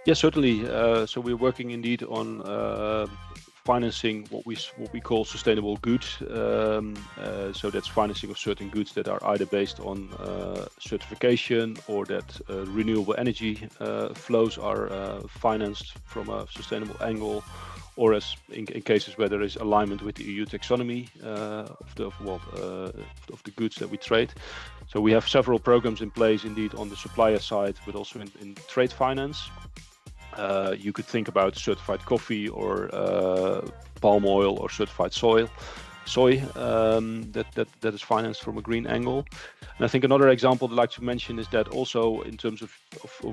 Yes, certainly. So we're working indeed on financing what we call sustainable goods. So that's financing of certain goods that are either based on certification or that renewable energy flows are financed from a sustainable angle, or as in cases where there is alignment with the EU taxonomy of the goods that we trade. So we have several programs in place indeed on the supplier side, but also in trade finance. You could think about certified coffee or palm oil or certified soy that is financed from a green angle. And I think another example I'd like to mention is that also in terms of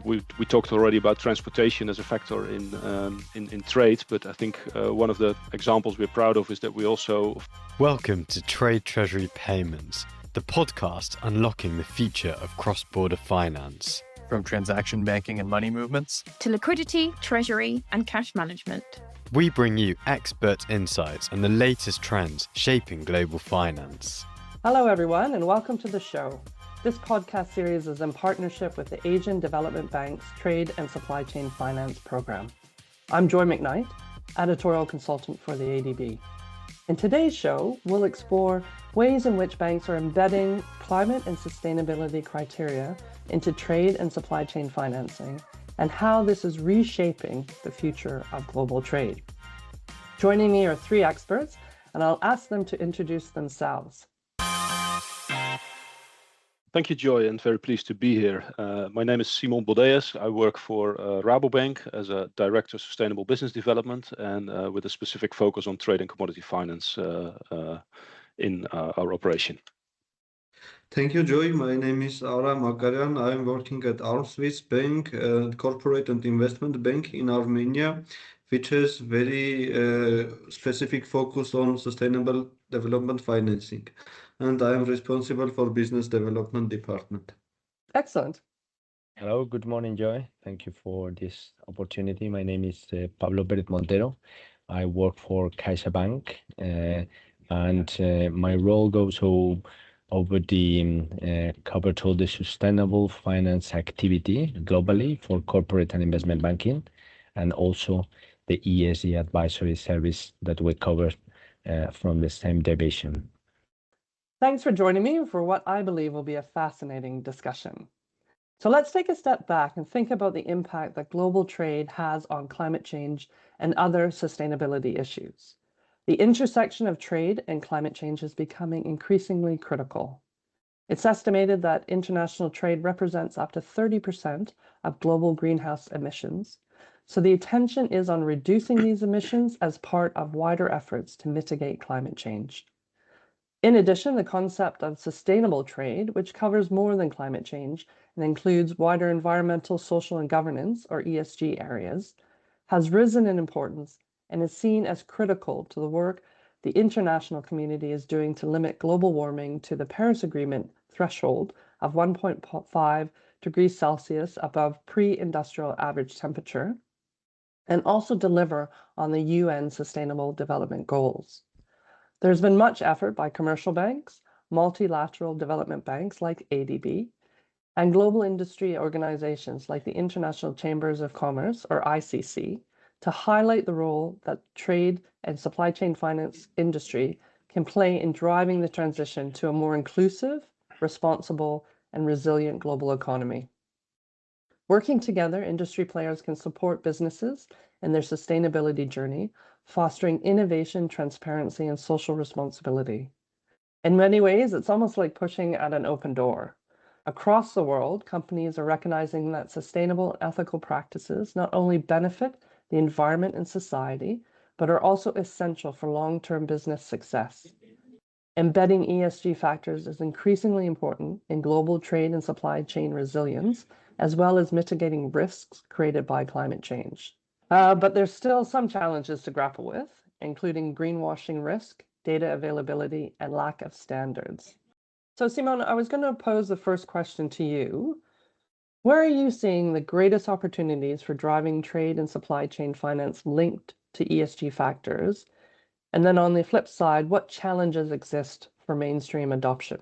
we talked already about transportation as a factor in trade, but I think one of the examples we're proud of is that we also... Welcome to Trade Treasury Payments, the podcast unlocking the future of cross-border finance. From transaction banking and money movements to liquidity, treasury, and cash management. We bring you expert insights and the latest trends shaping global finance. Hello, everyone, and welcome to the show. This podcast series is in partnership with the Asian Development Bank's Trade and Supply Chain Finance Program. I'm Joy Macknight, editorial consultant for the ADB. In today's show, we'll explore ways in which banks are embedding climate and sustainability criteria into trade and supply chain financing, and how this is reshaping the future of global trade. Joining me are three experts, and I'll ask them to introduce themselves. Thank you, Joy, and very pleased to be here. My name is Simon Bodeas. I work for Rabobank as a Director of Sustainable Business Development and with a specific focus on trade and commodity finance in our operation. Thank you, Joy. My name is Ara Makaryan. I'm working at ARMSWISSBANK, a corporate and investment bank in Armenia, which has very specific focus on sustainable development financing. And I am responsible for business development department. Excellent. Hello, good morning, Joy. Thank you for this opportunity. My name is Pablo Pérez-Montero. I work for CaixaBank, and my role goes over the covered all the sustainable finance activity globally for corporate and investment banking, and also the ESG advisory service that we cover from the same division. Thanks for joining me for what I believe will be a fascinating discussion. So let's take a step back and think about the impact that global trade has on climate change and other sustainability issues. The intersection of trade and climate change is becoming increasingly critical. It's estimated that international trade represents up to 30% of global greenhouse emissions. So the attention is on reducing these emissions as part of wider efforts to mitigate climate change. In addition, the concept of sustainable trade, which covers more than climate change and includes wider environmental, social, and governance, or ESG areas, has risen in importance and is seen as critical to the work the international community is doing to limit global warming to the Paris Agreement threshold of 1.5 degrees Celsius above pre-industrial average temperature, and also deliver on the UN Sustainable Development Goals. There's been much effort by commercial banks, multilateral development banks like ADB, and global industry organizations like the International Chambers of Commerce, or ICC, to highlight the role that trade and supply chain finance industry can play in driving the transition to a more inclusive, responsible, and resilient global economy. Working together, industry players can support businesses in their sustainability journey, fostering innovation, transparency, and social responsibility. In many ways, it's almost like pushing at an open door. Across the world, companies are recognizing that sustainable ethical practices not only benefit the environment and society, but are also essential for long-term business success. Embedding ESG factors is increasingly important in global trade and supply chain resilience, as well as mitigating risks created by climate change. But there's still some challenges to grapple with, including greenwashing risk, data availability, and lack of standards. So Simon, I was going to pose the first question to you. Where are you seeing the greatest opportunities for driving trade and supply chain finance linked to ESG factors? And then on the flip side, what challenges exist for mainstream adoption?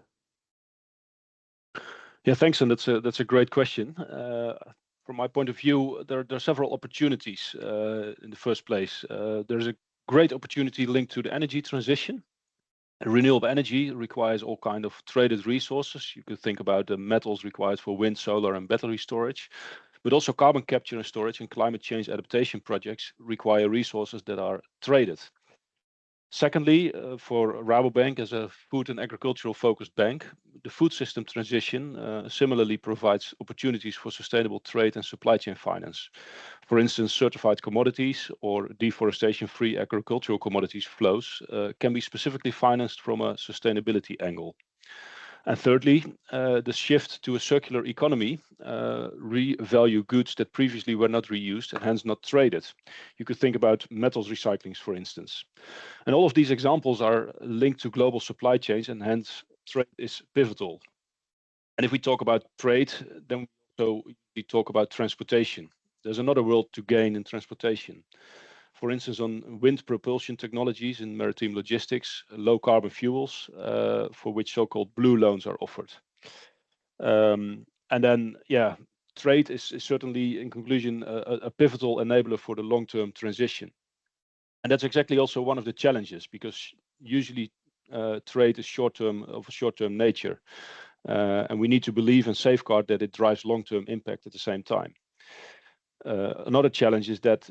Yeah, thanks, and that's a great question. from my point of view, there are several opportunities in the first place. There's a great opportunity linked to the energy transition. Renewable energy requires all kind of traded resources. You could think about the metals required for wind, solar, and battery storage, but also carbon capture and storage and climate change adaptation projects require resources that are traded. Secondly, for Rabobank as a food and agricultural focused bank, the food system transition similarly provides opportunities for sustainable trade and supply chain finance. For instance, certified commodities or deforestation-free agricultural commodities flows can be specifically financed from a sustainability angle. And thirdly, the shift to a circular economy revalue goods that previously were not reused and hence not traded. You could think about metals recyclings, for instance. And all of these examples are linked to global supply chains, and hence trade is pivotal. And if we talk about trade, then we talk about transportation. There's another world to gain in transportation. For instance, on wind propulsion technologies in maritime logistics, low carbon fuels, for which so-called blue loans are offered. And then, yeah, trade is certainly, in conclusion, a pivotal enabler for the long-term transition. And that's exactly also one of the challenges, because usually trade is of a short-term nature. And we need to believe and safeguard that it drives long-term impact at the same time. Another challenge is that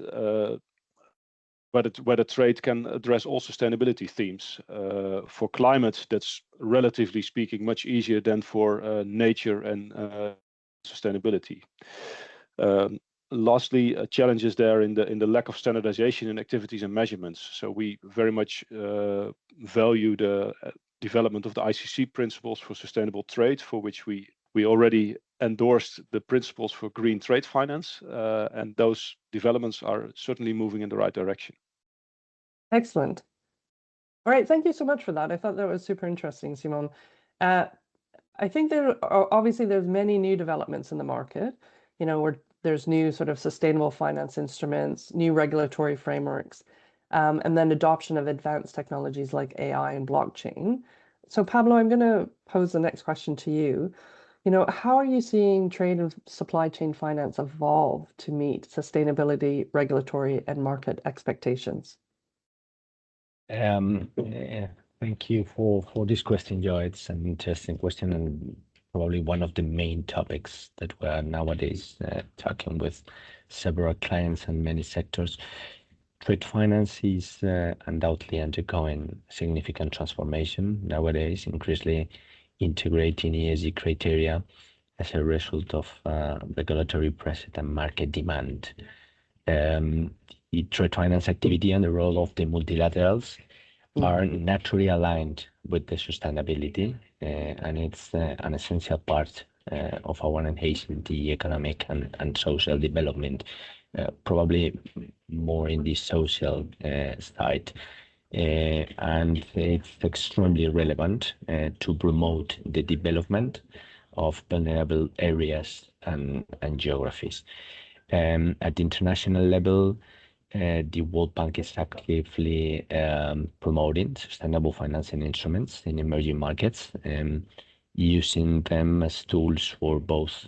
whether trade can address all sustainability themes. For climate, that's relatively speaking much easier than for nature and sustainability. Lastly, challenges there in the lack of standardization in activities and measurements. So we very much value the development of the ICC principles for sustainable trade, for which we already endorsed the principles for green trade finance, and those developments are certainly moving in the right direction. Excellent. All right, thank you so much for that. I thought that was super interesting, Simon. I think there's many new developments in the market, where there's new sort of sustainable finance instruments, new regulatory frameworks, and then adoption of advanced technologies like AI and blockchain. So Pablo, I'm going to pose the next question to you. How are you seeing trade and supply chain finance evolve to meet sustainability, regulatory, and market expectations? Thank you for this question, Joy. It's an interesting question and probably one of the main topics that we're nowadays talking with several clients and many sectors. Trade finance is undoubtedly undergoing significant transformation nowadays, increasingly integrating ESG criteria as a result of regulatory pressure and market demand. The trade finance activity and the role of the multilaterals are naturally aligned with the sustainability, and it's an essential part of our enhancing the economic and social development, probably more in the social side. And it's extremely relevant to promote the development of vulnerable areas and geographies. At the international level, the World Bank is actively promoting sustainable financing instruments in emerging markets, using them as tools for both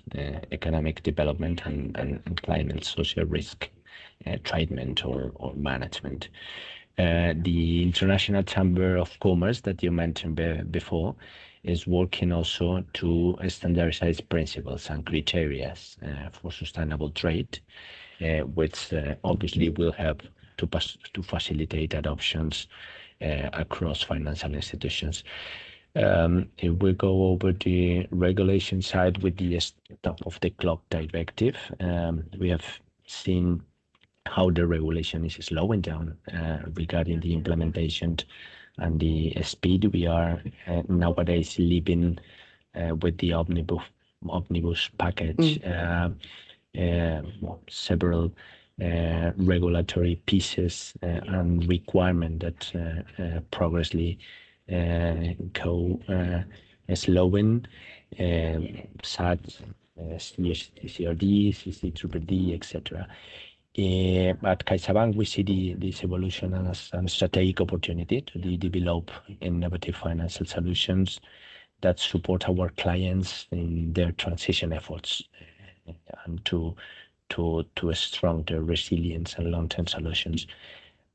economic development and climate social risk treatment or management. The International Chamber of Commerce that you mentioned before is working also to standardize principles and criteria for sustainable trade, which obviously will help to facilitate adoptions across financial institutions. If we go over the regulation side with the Stop of the Clock Directive, we have seen how the regulation is slowing down regarding the implementation and the speed. We are nowadays living with the omnibus package, several regulatory pieces and requirement that progressively go slowing, such as CRD, CCDD, etc. At CaixaBank, we see this evolution as a strategic opportunity to develop innovative financial solutions that support our clients in their transition efforts and to to stronger resilience and long-term solutions.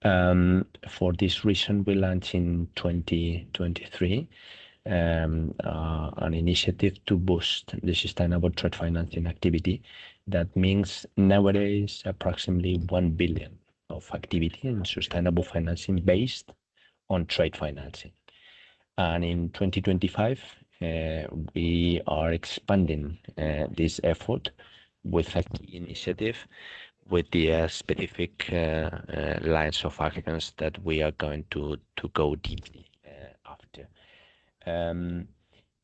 For this reason, we launched in 2023 an initiative to boost the sustainable trade financing activity. That means nowadays approximately 1 billion of activity in sustainable financing based on trade financing. And in 2025, we are expanding this effort with a key initiative with the specific lines of actions that we are going to go deeply after.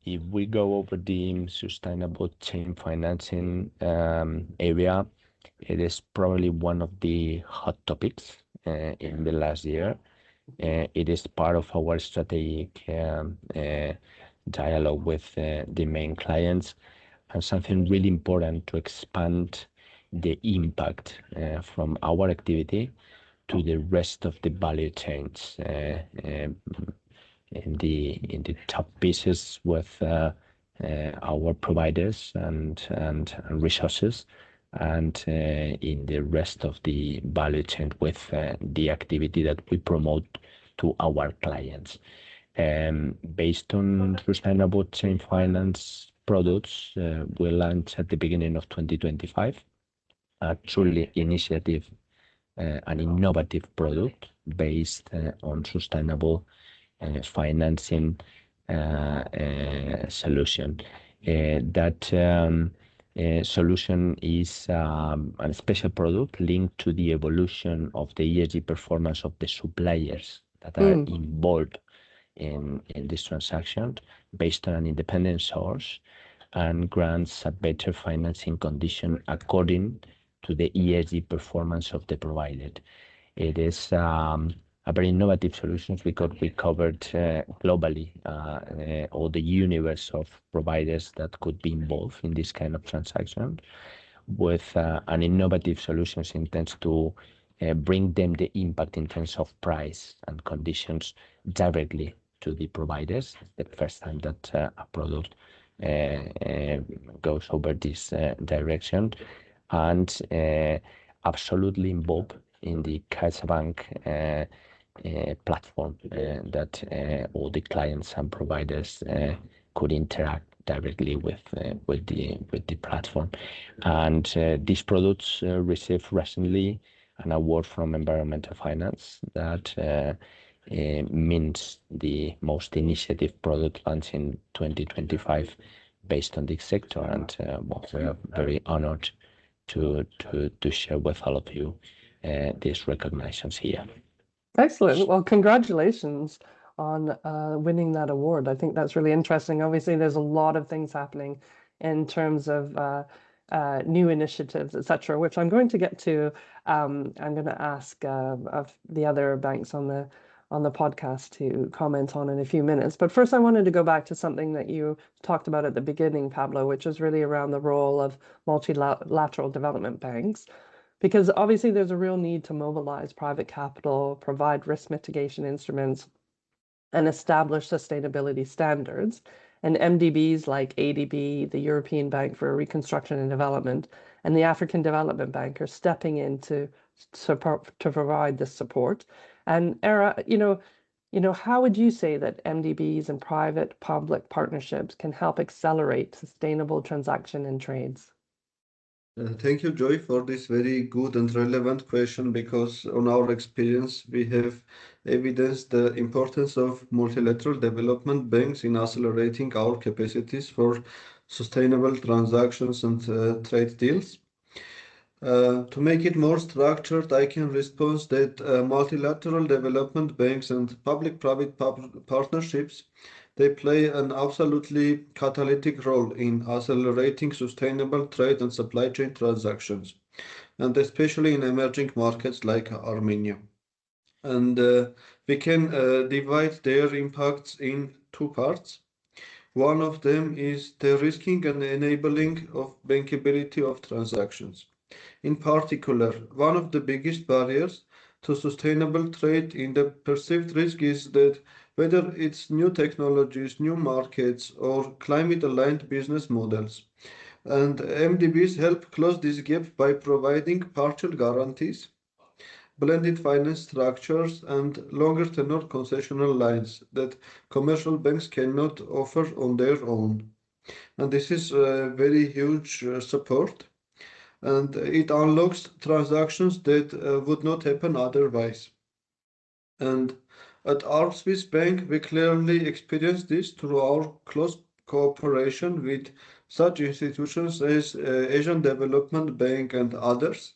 If we go over the sustainable chain financing area, it is probably one of the hot topics in the last year. It is part of our strategic dialogue with the main clients, and something really important to expand the impact from our activity to the rest of the value chains in the top pieces with our providers and resources, and in the rest of the value chain with the activity that we promote to our clients. Based on sustainable chain finance products, we launched at the beginning of 2025 a truly initiative, an innovative product based on sustainable financing solution. That solution is a special product linked to the evolution of the ESG performance of the suppliers that are involved in this transaction, based on an independent source, and grants a better financing condition according to the ESG performance of the provider. It is a very innovative solution because we covered globally all the universe of providers that could be involved in this kind of transaction, with an innovative solutions intends to bring them the impact in terms of price and conditions directly to the providers. The first time that a product goes over this direction, and absolutely involved in the CaixaBank platform that all the clients and providers could interact directly with the platform. And these products received recently an award from Environmental Finance that means the most initiative product launched in 2025 based on this sector, and we are very honored to share with all of you these recognitions here. Excellent. Well, congratulations on winning that award. I think that's really interesting. Obviously, there's a lot of things happening in terms of new initiatives, etc., which I'm going to get to. I'm going to ask of the other banks on the podcast to comment on in a few minutes. But first, I wanted to go back to something that you talked about at the beginning, Pablo, which is really around the role of multilateral development banks. Because obviously there's a real need to mobilize private capital, provide risk mitigation instruments, and establish sustainability standards. And MDBs like ADB, the European Bank for Reconstruction and Development, and the African Development Bank are stepping in to provide this support. And Ara, how would you say that MDBs and private-public partnerships can help accelerate sustainable transaction and trades? Thank you, Joy, for this very good and relevant question, because on our experience, we have evidenced the importance of multilateral development banks in accelerating our capacities for sustainable transactions and trade deals. To make it more structured, I can respond that multilateral development banks and public-private partnerships, they play an absolutely catalytic role in accelerating sustainable trade and supply chain transactions, and especially in emerging markets like Armenia. And we can divide their impacts in two parts. One of them is de-risking and enabling of bankability of transactions. In particular, one of the biggest barriers to sustainable trade in the perceived risk is that whether it's new technologies, new markets, or climate-aligned business models, And MDBs help close this gap by providing partial guarantees, blended finance structures, and longer tenor concessional lines that commercial banks cannot offer on their own. And this is a very huge support, and it unlocks transactions that would not happen otherwise. And at ARMSWISSBANK, we clearly experience this through our close cooperation with such institutions as Asian Development Bank and others,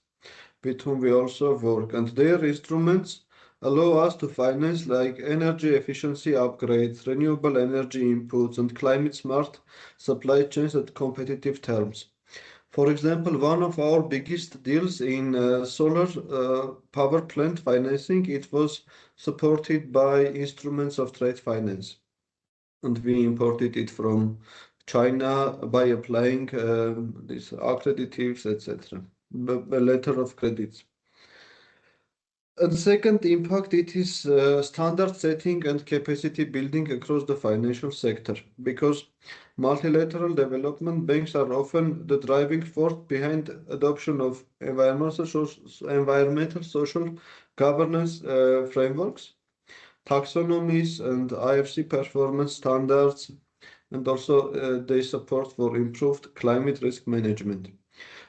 with whom we also work. And their instruments allow us to finance like energy efficiency upgrades, renewable energy inputs, and climate smart supply chains at competitive terms. For example, one of our biggest deals in solar power plant financing, it was supported by instruments of trade finance. And we imported it from China by applying these accreditives, etc., a letter of credits. And second impact, it is standard setting and capacity building across the financial sector, because multilateral development banks are often the driving force behind adoption of environmental social governance frameworks, taxonomies, and IFC performance standards, and also their support for improved climate risk management.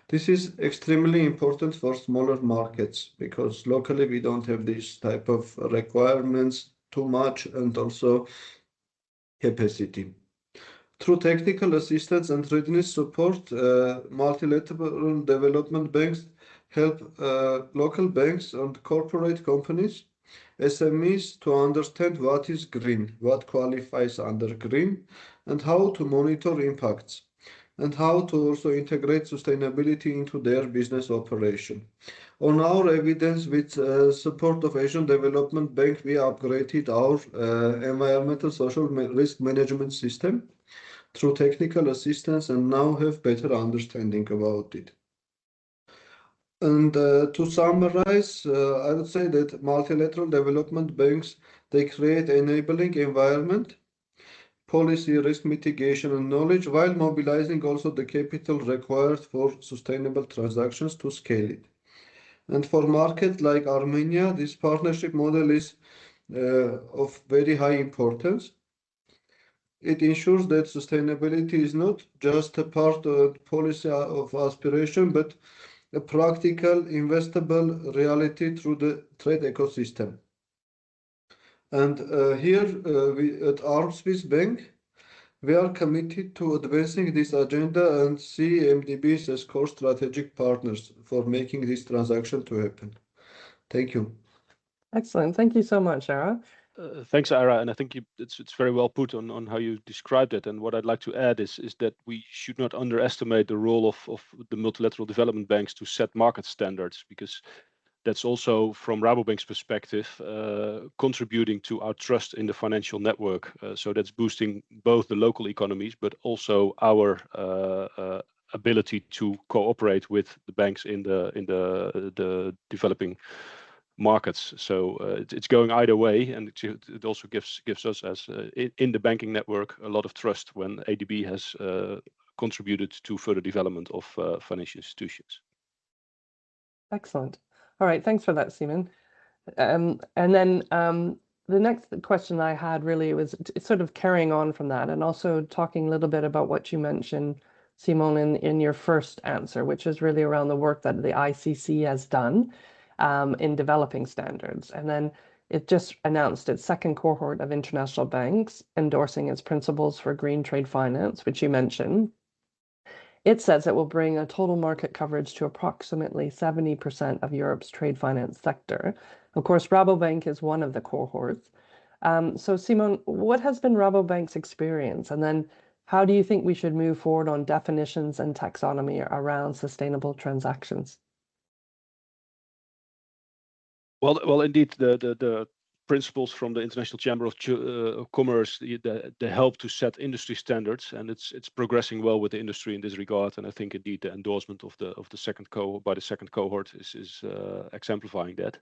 This is extremely important for smaller markets because locally we don't have this type of requirements too much, and also capacity. Through technical assistance and readiness support, multilateral development banks help local banks and corporate companies, SMEs, to understand what is green, what qualifies under green, and how to monitor impacts, and how to also integrate sustainability into their business operation. On our evidence, with support of Asian Development Bank, we upgraded our environmental social risk management system through technical assistance and now have better understanding about it. And to summarize, I would say that multilateral development banks, they create enabling environment, policy, risk mitigation, and knowledge, while mobilizing also the capital required for sustainable transactions to scale it. And for markets like Armenia, this partnership model is of very high importance. It ensures that sustainability is not just a part of policy of aspiration, but a practical, investable reality through the trade ecosystem. And here we at ARMSWISSBANK, we are committed to advancing this agenda and see MDBs as core strategic partners for making this transaction to happen. Thank you. Excellent. Thank you so much, Ara. Thanks, Ara, and I think it's very well put on how you described it. And what I'd like to add is that we should not underestimate the role of the multilateral development banks to set market standards, because that's also, from Rabobank's perspective, contributing to our trust in the financial network. So that's boosting both the local economies, but also our ability to cooperate with the banks in the developing markets. So it's going either way, and it also gives us, as in the banking network, a lot of trust when ADB has contributed to further development of financial institutions. Excellent. All right, thanks for that, Simon. And then the next question I had really was sort of carrying on from that, and also talking a little bit about what you mentioned, Simon, in your first answer, which is really around the work that the ICC has done in developing standards. And then it just announced its second cohort of international banks endorsing its principles for green trade finance, which you mentioned. It says it will bring a total market coverage to approximately 70% of Europe's trade finance sector. Of course, Rabobank is one of the cohorts. So Simon, what has been Rabobank's experience? And then how do you think we should move forward on definitions and taxonomy around sustainable transactions? Well, indeed, the principles from the International Chamber of Commerce, they help to set industry standards, and it's progressing well with the industry in this regard. And I think indeed the endorsement of the second cohort is exemplifying that.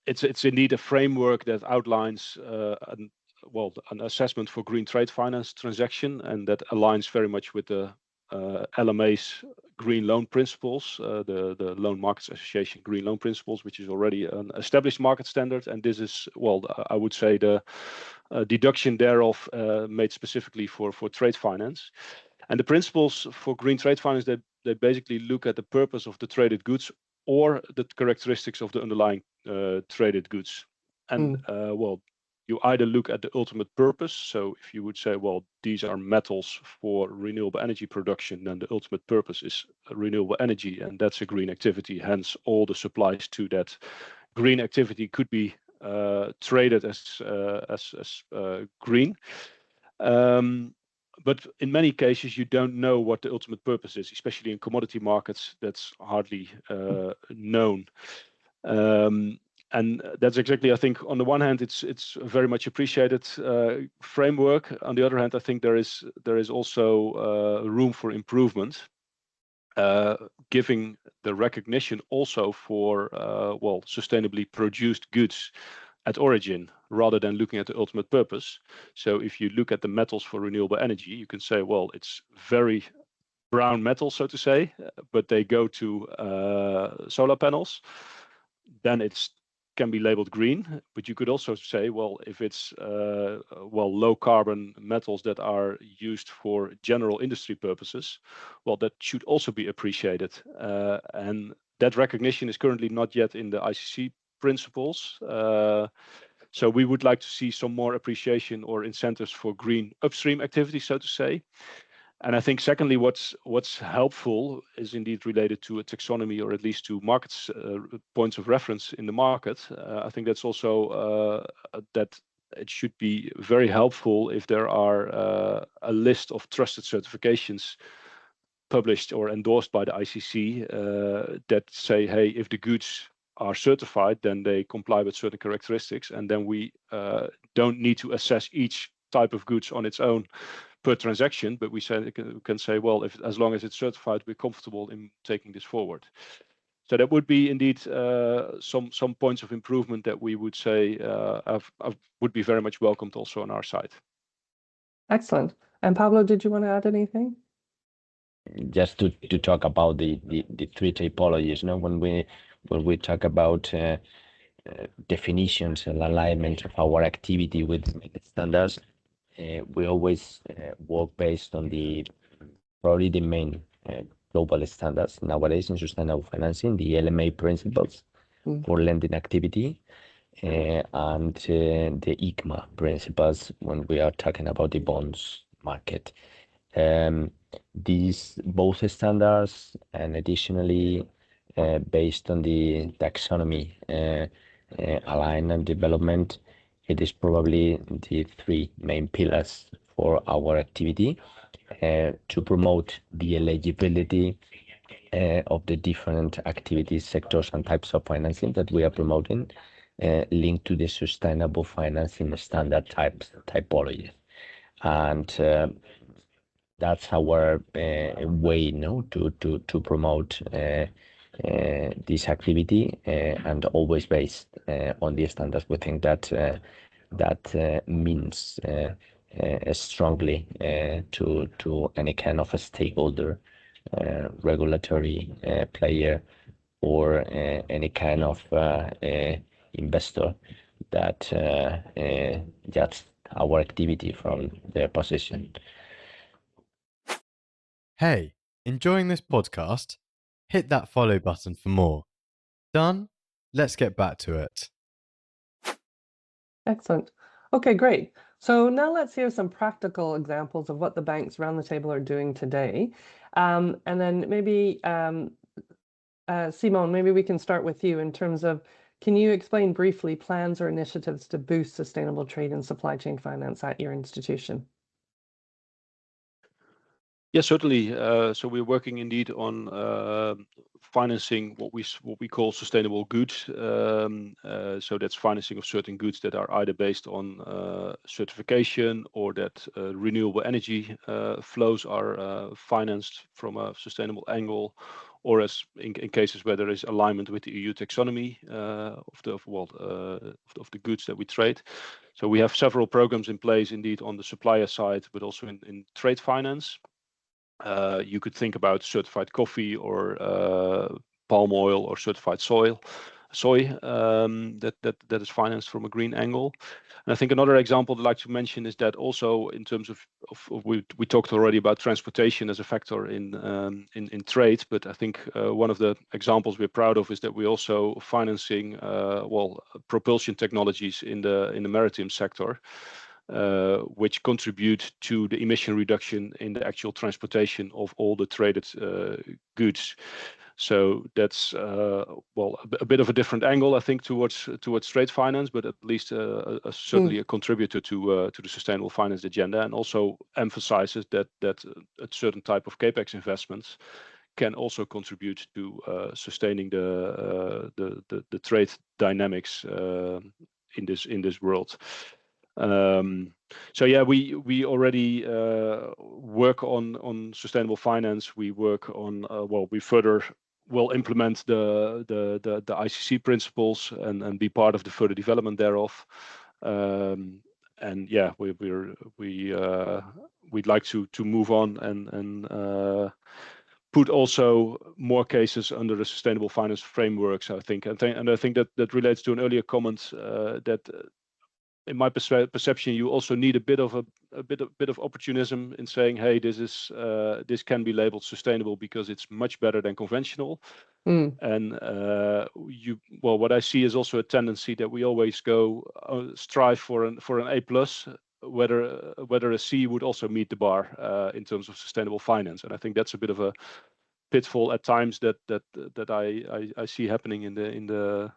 It's indeed a framework that outlines an assessment for green trade finance transaction, and that aligns very much with the LMA's Green Loan Principles, the Loan Markets Association Green Loan Principles, which is already an established market standard. And this is, well, I would say the deduction thereof made specifically for trade finance. And the principles for green trade finance, they basically look at the purpose of the traded goods or the characteristics of the underlying traded goods. And well, you either look at the ultimate purpose. So if you would say, well, these are metals for renewable energy production, then the ultimate purpose is renewable energy, and that's a green activity. Hence, all the supplies to that green activity could be traded as green. But in many cases, you don't know what the ultimate purpose is, especially in commodity markets. That's hardly known. And that's exactly, I think, on the one hand, it's a very much appreciated framework. On the other hand, I think there is also room for improvement, giving the recognition also for well, sustainably produced goods at origin, rather than looking at the ultimate purpose. So if you look at the metals for renewable energy, you can say, well, it's very brown metal, so to say, but they go to solar panels. Then it's can be labeled green, but you could also say, well, if it's well, low carbon metals that are used for general industry purposes, well, that should also be appreciated. And that recognition is currently not yet in the ICC principles. So we would like to see some more appreciation or incentives for green upstream activities, so to say. And I think secondly, what's helpful is indeed related to a taxonomy, or at least to markets points of reference in the market. I think that's also that it should be very helpful if there are a list of trusted certifications published or endorsed by the ICC that say, hey, if the goods are certified, then they comply with certain characteristics, and then we don't need to assess each type of goods on its own per transaction, but we can say, well, if as long as it's certified, we're comfortable in taking this forward. So that would be indeed some points of improvement that we would say would be very much welcomed also on our side. Excellent. And Pablo, did you want to add anything? Just to talk about the three typologies, you know, when we talk about definitions and alignment of our activity with standards, we always work based on probably the main global standards nowadays in sustainable financing, the LMA principles for lending activity, and the ICMA principles when we are talking about the bonds market. These both standards, and additionally based on the taxonomy align and development, it is probably the three main pillars for our activity to promote the eligibility of the different activities, sectors, and types of financing that we are promoting, linked to the sustainable financing standard typology. And that's our way, to promote this activity, and always based on the standards. We think that means strongly to any kind of a stakeholder, regulatory player, or any kind of investor that judge our activity from their position. Hey, enjoying this podcast? Hit that follow button for more. Done? Let's get back to it. Excellent. Okay, great. So now let's hear some practical examples of what the banks around the table are doing today. And then maybe, Simon, maybe we can start with you in terms of, can you explain briefly plans or initiatives to boost sustainable trade and supply chain finance at your institution? Yes, certainly. So we're working indeed on financing what we call sustainable goods. So that's financing of certain goods that are either based on certification, or that renewable energy flows are financed from a sustainable angle, or as in cases where there is alignment with the EU taxonomy of the goods that we trade. So we have several programs in place indeed on the supplier side, but also in trade finance. You could think about certified coffee or palm oil or certified soy that is financed from a green angle. And I think another example I'd like to mention is that also in terms of we talked already about transportation as a factor in trade, but I think one of the examples we're proud of is that we're also financing propulsion technologies in the maritime sector, which contribute to the emission reduction in the actual transportation of all the traded goods. So that's a bit of a different angle, I think, towards trade finance, but at least certainly a contributor to the sustainable finance agenda, and also emphasizes that a certain type of capex investments can also contribute to sustaining the trade dynamics in this world. So yeah, we already work on sustainable finance. We work on we further will implement the ICC principles and be part of the further development thereof. And yeah, we'd like to move on and put also more cases under the sustainable finance frameworks, I think. And I think that relates to an earlier comment that in my perception, you also need a bit of opportunism in saying, hey, this can be labeled sustainable because it's much better than conventional. And what I see is also a tendency that we always strive for an A+, whether a C would also meet the bar in terms of sustainable finance. And I think that's a bit of a pitfall at times that I see happening in the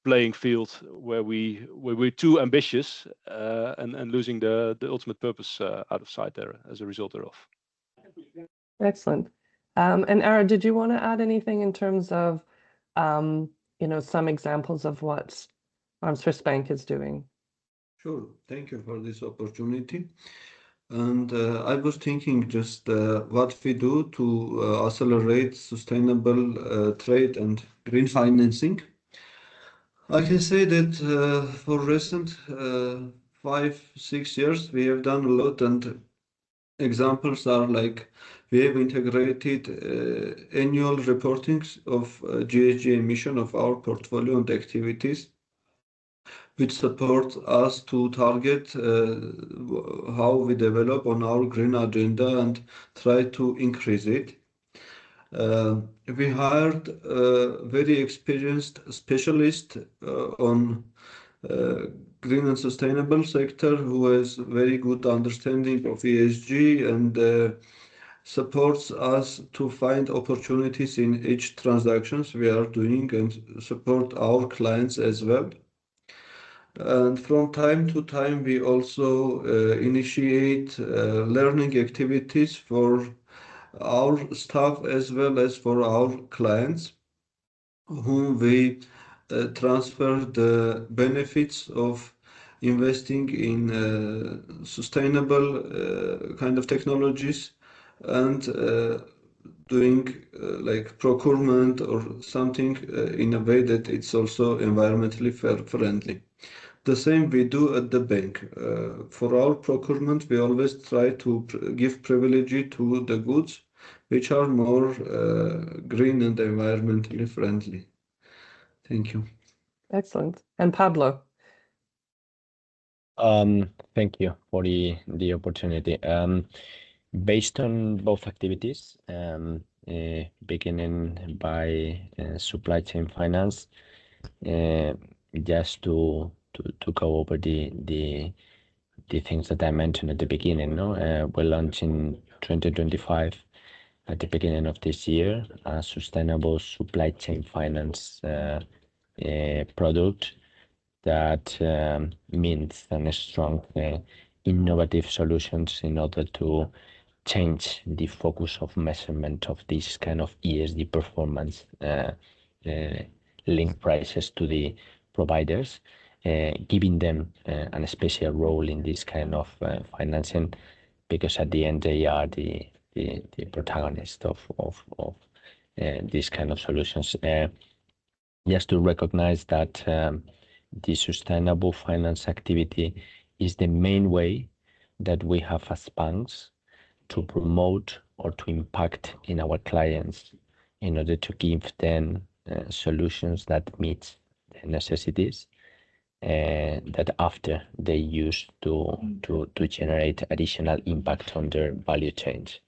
playing field where we're too ambitious and losing the ultimate purpose out of sight there as a result thereof. Excellent. And Ara, did you want to add anything in terms of some examples of what ARMSWISSBANK is doing? Sure. Thank you for this opportunity. And I was thinking just what we do to accelerate sustainable trade and green financing. I can say that for recent 5-6 years, we have done a lot, and examples are like we have integrated annual reportings of GHG emission of our portfolio and activities, which support us to target how we develop on our green agenda and try to increase it. We hired a very experienced specialist on green and sustainable sector who has very good understanding of ESG and supports us to find opportunities in each transactions we are doing and support our clients as well. And from time to time, we also initiate learning activities for our staff as well as for our clients, whom we transfer the benefits of investing in sustainable kind of technologies and doing like procurement or something in a way that it's also environmentally friendly. The same we do at the bank. For our procurement, we always try to give privilege to the goods which are more green and environmentally friendly. Thank you. Excellent. And Pablo? Thank you for the opportunity. Based on both activities, beginning by supply chain finance, just to go over the things that I mentioned at the beginning. We're launching 2025 at the beginning of this year a sustainable supply chain finance product that means a strong innovative solutions in order to change the focus of measurement of this kind of ESG performance link prices to the providers, giving them a special role in this kind of financing, because at the end they are the protagonist of these kind of solutions. Just to recognize that the sustainable finance activity is the main way that we have as banks to promote or to impact in our clients in order to give them solutions that meet their necessities that after they use to generate additional impact on their value chains,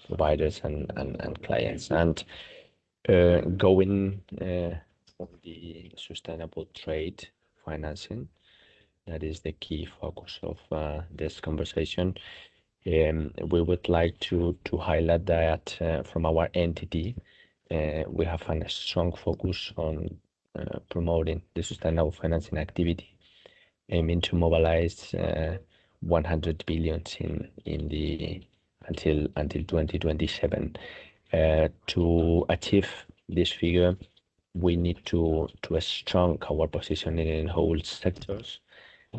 providers and clients. And going on the sustainable trade financing, that is the key focus of this conversation. We would like to highlight that from our entity, we have a strong focus on promoting the sustainable financing activity, aiming to mobilize 100 billion in the until 2027. To achieve this figure, we need to strengthen our positioning in whole sectors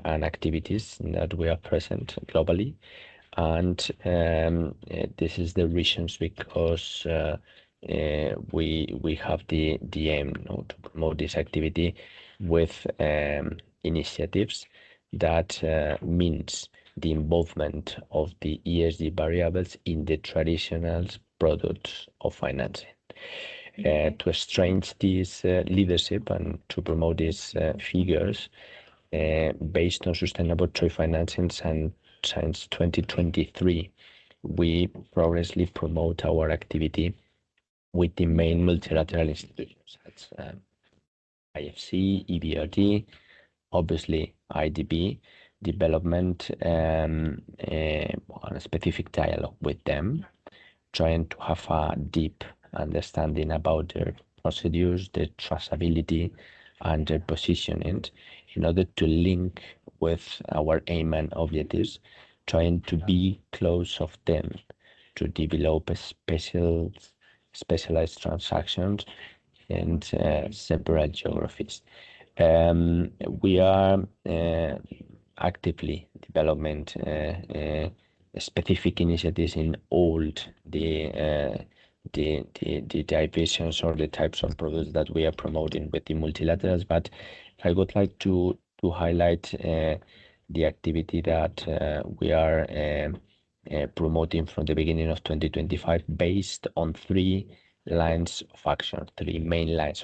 and activities that we are present globally. And this is the reasons because we have the aim to promote this activity with initiatives that means the involvement of the ESG variables in the traditional products of financing. To strengthen this leadership and to promote these figures based on sustainable trade financing, and since 2023, we progressively promote our activity with the main multilateral institutions, such as IFC, EBRD, obviously IDB, development on a specific dialogue with them, trying to have a deep understanding about their procedures, their traceability, and their positioning in order to link with our aim and objectives, trying to be close of them to develop specialized transactions in separate geographies. We are actively developing specific initiatives in all the divisions or the types of products that we are promoting with the multilaterals. But I would like to highlight the activity that we are promoting from the beginning of 2025 based on three main lines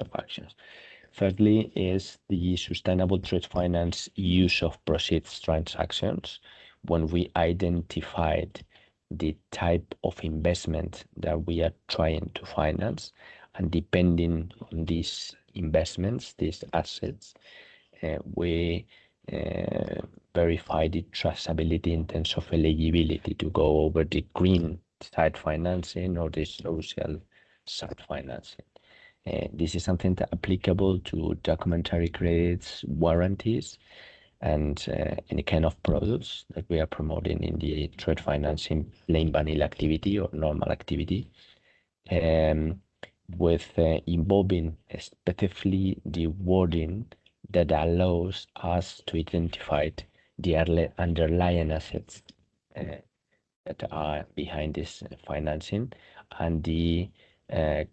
of action. Firstly is the sustainable trade finance use of proceeds transactions. When we identified the type of investment that we are trying to finance, and depending on these investments, these assets, we verify the traceability in terms of eligibility to go over the green side financing or the social side financing. This is something that applicable to documentary credits, warranties, and any kind of products that we are promoting in the trade financing plain vanilla activity or normal activity, with involving specifically the wording that allows us to identify the underlying assets that are behind this financing, and the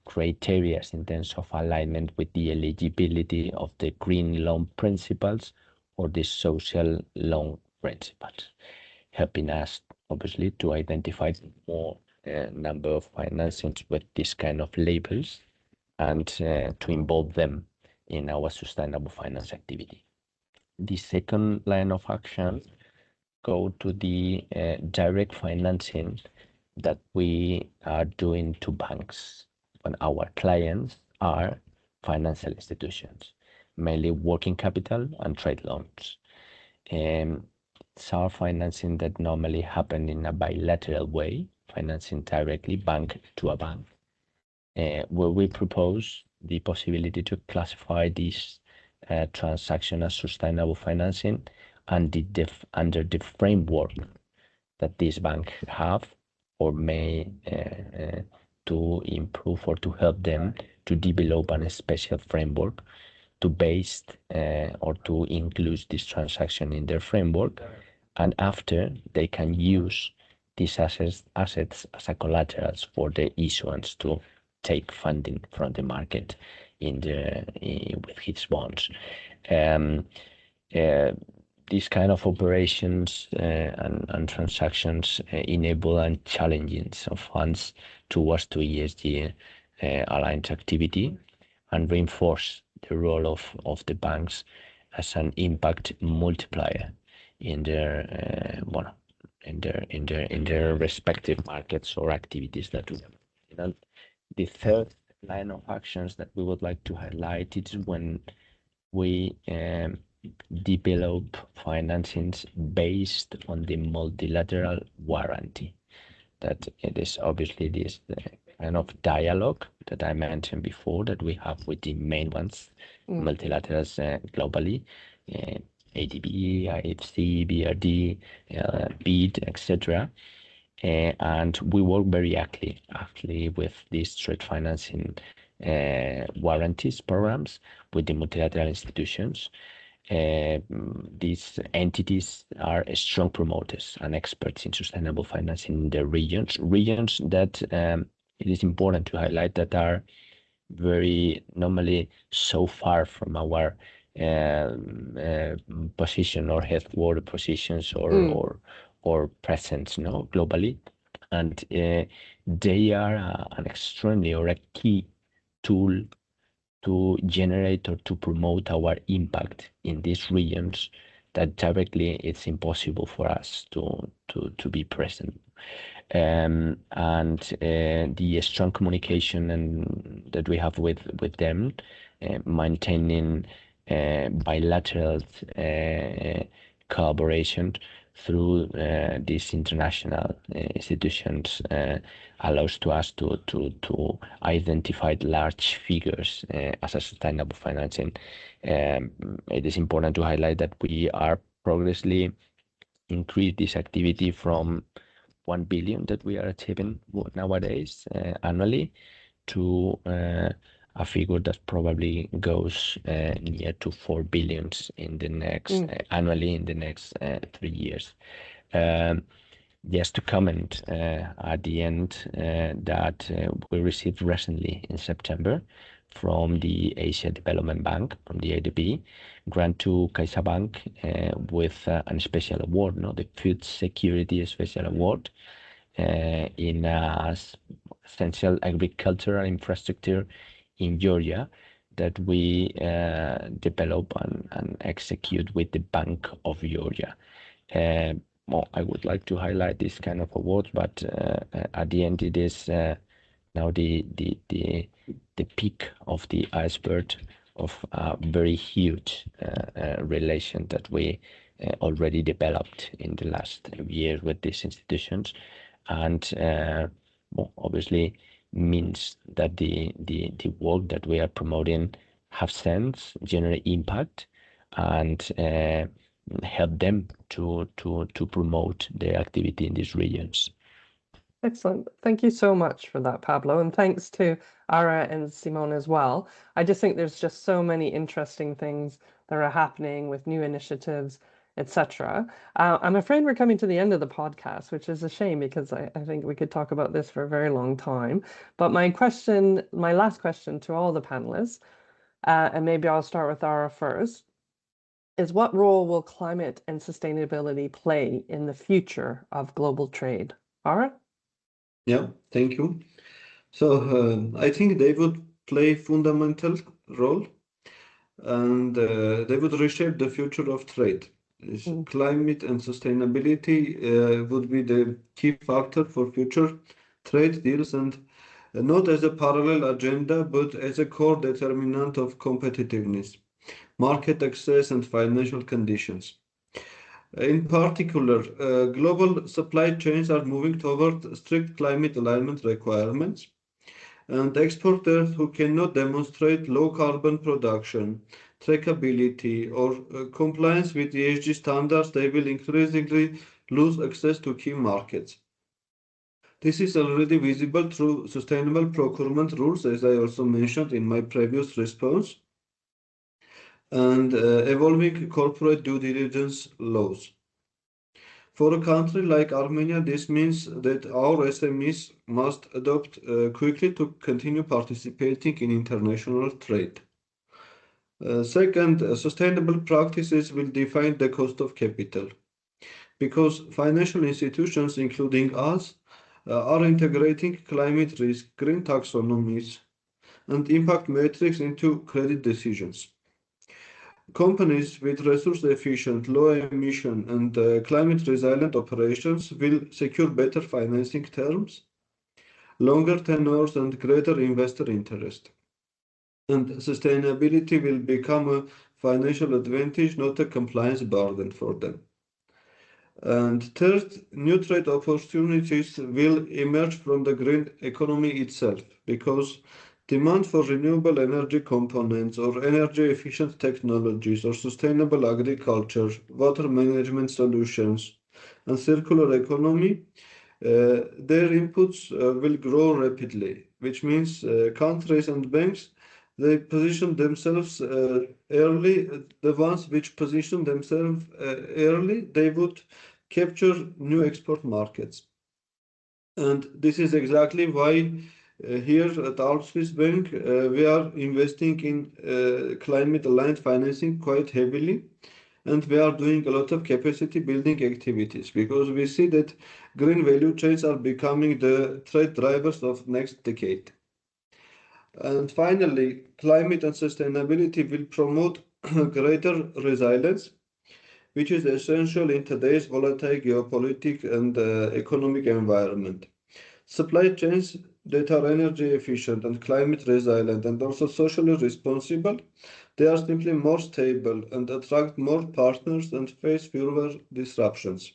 criteria in terms of alignment with the eligibility of the green loan principles or the social loan principles, helping us obviously to identify more number of financings with this kind of labels and to involve them in our sustainable finance activity. The second line of action go to the direct financing that we are doing to banks when our clients are financial institutions, mainly working capital and trade loans. It's our financing that normally happen in a bilateral way, financing directly bank to a bank, where we propose the possibility to classify this transaction as sustainable financing and under the framework that this bank have or may to improve or to help them to develop a special framework to base or to include this transaction in their framework, and after they can use these assets as a collaterals for the issuance to take funding from the market in with its bonds. these kind of operations and transactions enable and challenging of funds towards to ESG aligned activity and reinforce the role of the banks as an impact multiplier in their in their respective markets or activities that we have. And the third line of actions that we would like to highlight is when we develop financings based on the multilateral warranty. That it is obviously this kind of dialogue that I mentioned before that we have with the main ones, multilaterals globally, ADB, IFC, BRD, BID, etc. And we work very actively with these trade financing warranties programs with the multilateral institutions. These entities are strong promoters and experts in sustainable financing in the regions that it is important to highlight that are very normally so far from our position or headquarter positions or presence, globally, and they are an extremely or a key tool to generate or to promote our impact in these regions that directly it's impossible for us to be present. And the strong communication and that we have with them, maintaining bilateral collaboration through these international institutions allows to us to identify large figures as a sustainable financing. It is important to highlight that we are progressively increase this activity from 1 billion that we are achieving nowadays annually to a figure that probably goes near to 4 billions in the next annually in the next 3 years. Just to comment at the end that we received recently in September from the Asia Development Bank, from the ADB, grant to CaixaBank with a special award, the Food Security Special Award in essential agricultural infrastructure in Georgia that we develop and execute with the Bank of Georgia. I would like to highlight this kind of awards, but at the end it is now the peak of the iceberg of a very huge relation that we already developed in the last years with these institutions, and obviously means that the work that we are promoting have sense, generate impact, and help them to promote their activity in these regions. Excellent. Thank you so much for that, Pablo. And thanks to Ara and Simone as well. I just think there's just so many interesting things that are happening with new initiatives, etc. I'm afraid we're coming to the end of the podcast, which is a shame because I think we could talk about this for a very long time. But my last question to all the panelists, and maybe I'll start with Ara first, is what role will climate and sustainability play in the future of global trade? Ara? Yeah, thank you. So I think they would play fundamental role, and they would reshape the future of trade. Climate and sustainability would be the key factor for future trade deals, and not as a parallel agenda, but as a core determinant of competitiveness, market access, and financial conditions. In particular, global supply chains are moving toward strict climate alignment requirements, and exporters who cannot demonstrate low carbon production, trackability, or compliance with ESG standards, they will increasingly lose access to key markets. This is already visible through sustainable procurement rules, as I also mentioned in my previous response, and evolving corporate due diligence laws. For a country like Armenia, this means that our SMEs must adopt quickly to continue participating in international trade. Second, sustainable practices will define the cost of capital because financial institutions, including us, are integrating climate risk, green taxonomies, and impact metrics into credit decisions. Companies with resource efficient, low emission, and climate resilient operations will secure better financing terms, longer tenures, and greater investor interest. And sustainability will become a financial advantage, not a compliance burden for them. And third, new trade opportunities will emerge from the green economy itself because demand for renewable energy components or energy efficient technologies or sustainable agriculture, water management solutions, and circular economy, their inputs will grow rapidly, which means countries and banks they position themselves early. The ones which position themselves early, they would capture new export markets. And this is exactly why here at ARMSWISSBANK we are investing in climate aligned financing quite heavily. And we are doing a lot of capacity building activities because we see that green value chains are becoming the trade drivers of next decade. And finally, climate and sustainability will promote greater resilience, which is essential in today's volatile geopolitical and economic environment. Supply chains that are energy efficient and climate resilient and also socially responsible, they are simply more stable and attract more partners and face fewer disruptions.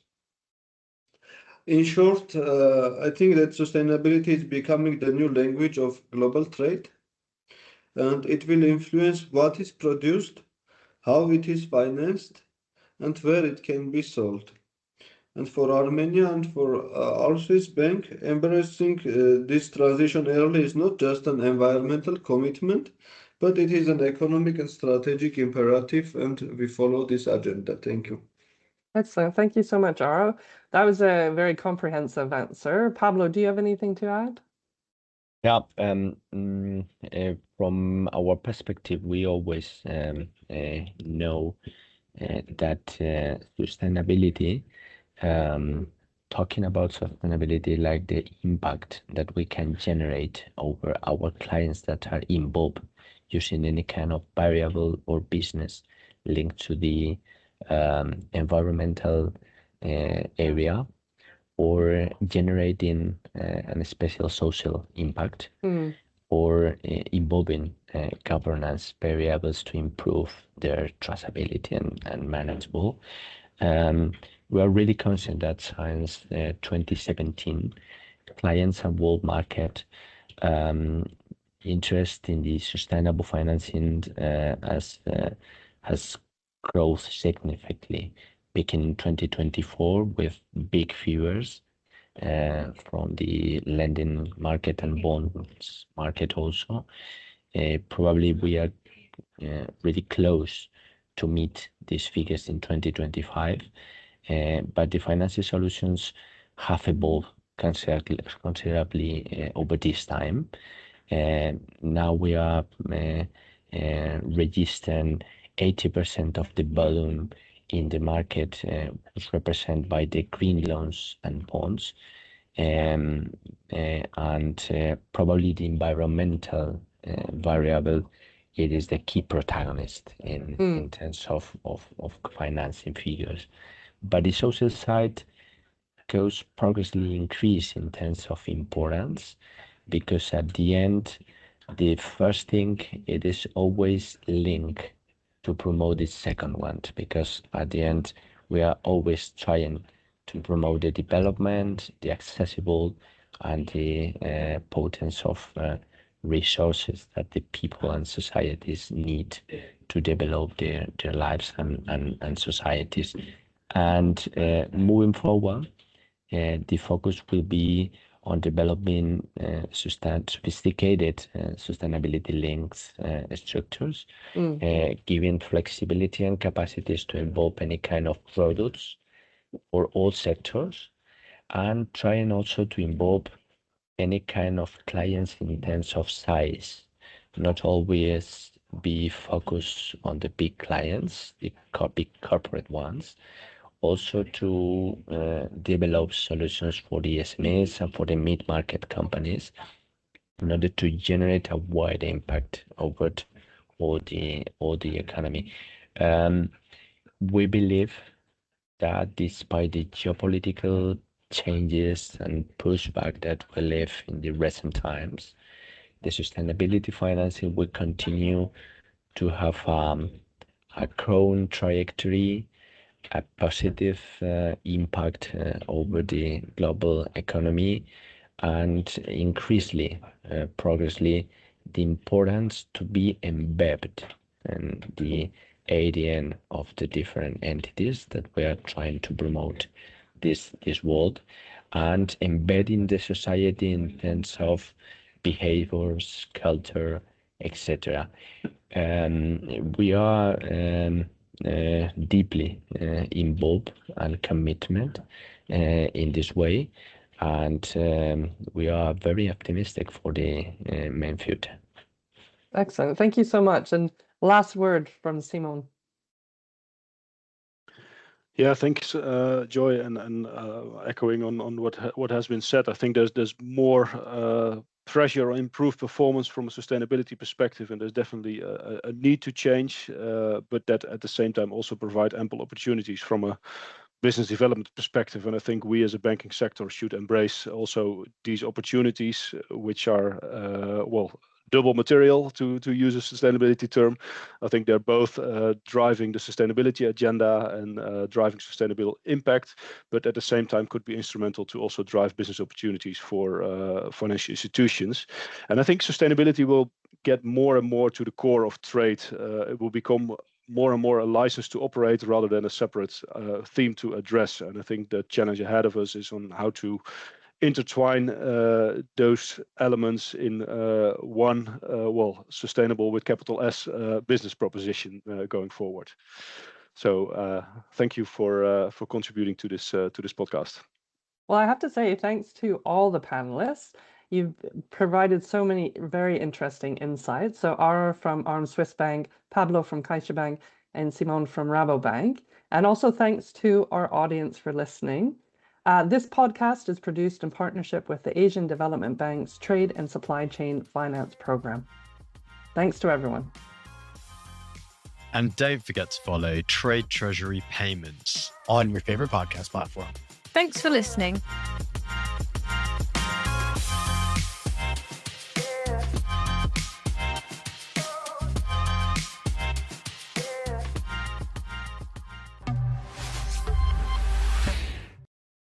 In short, I think that sustainability is becoming the new language of global trade, and it will influence what is produced, how it is financed, and where it can be sold. And for Armenia and for our Swiss bank, embracing this transition early is not just an environmental commitment, but it is an economic and strategic imperative, and we follow this agenda. Thank you. Excellent. Thank you so much, Ara. That was a very comprehensive answer. Pablo, do you have anything to add? Yeah, from our perspective, we always know that sustainability, talking about sustainability, like the impact that we can generate over our clients that are involved using any kind of variable or business linked to the environmental area, or generating a special social impact, or involving governance variables to improve their traceability and manageable. We are really conscious that since 2017, clients and world market interest in the sustainable financing has grown significantly, peaking in 2024 with big figures from the lending market and bonds market also. Probably we are really close to meet these figures in 2025, but the financial solutions have evolved considerably over this time. Now we are registering 80% of the volume in the market was represented by the green loans and bonds, and probably the environmental variable, it is the key protagonist in terms of financing figures. But the social side goes progressively increase in terms of importance, because at the end, the first thing, it is always linked to promote the second one, because at the end, we are always trying to promote the development, the accessible, and the potence of resources that the people and societies need to develop their lives and societies. And moving forward, the focus will be on developing sophisticated sustainability links structures, giving flexibility and capacities to involve any kind of products for all sectors, and trying also to involve any kind of clients in terms of size, not always be focused on the big clients, the big corporate ones, also to develop solutions for the SMEs and for the mid-market companies in order to generate a wide impact over all the economy. We believe that despite the geopolitical changes and pushback that we live in the recent times, the sustainability financing will continue to have a growing trajectory, a positive impact over the global economy, and increasingly, progressively, the importance to be embedded in the ADN of the different entities that we are trying to promote this world, and embedding the society in terms of behaviors, culture, etc. We are deeply involved and commitment in this way, and we are very optimistic for the main future. Excellent. Thank you so much. And last word from Simon. Yeah, thanks, Joy, and echoing on what has been said. I think there's more pressure on improved performance from a sustainability perspective, and there's definitely a need to change, but that at the same time also provide ample opportunities from a business development perspective. And I think we as a banking sector should embrace also these opportunities, which are double material, to use a sustainability term. I think they're both driving the sustainability agenda and driving sustainable impact, but at the same time could be instrumental to also drive business opportunities for financial institutions. And I think sustainability will get more and more to the core of trade. It will become more and more a license to operate rather than a separate theme to address. And I think the challenge ahead of us is on how to intertwine those elements in one sustainable with capital S business proposition going forward. So thank you for contributing to this podcast. Well, I have to say thanks to all the panelists. You've provided so many very interesting insights. So Ara from ARMSWISSBANK, Pablo from CaixaBank, and Simon from Rabobank. And also thanks to our audience for listening. This podcast is produced in partnership with the Asian Development Bank's Trade and Supply Chain Finance Program. Thanks to everyone. And don't forget to follow Trade Treasury Payments on your favorite podcast platform. Thanks for listening.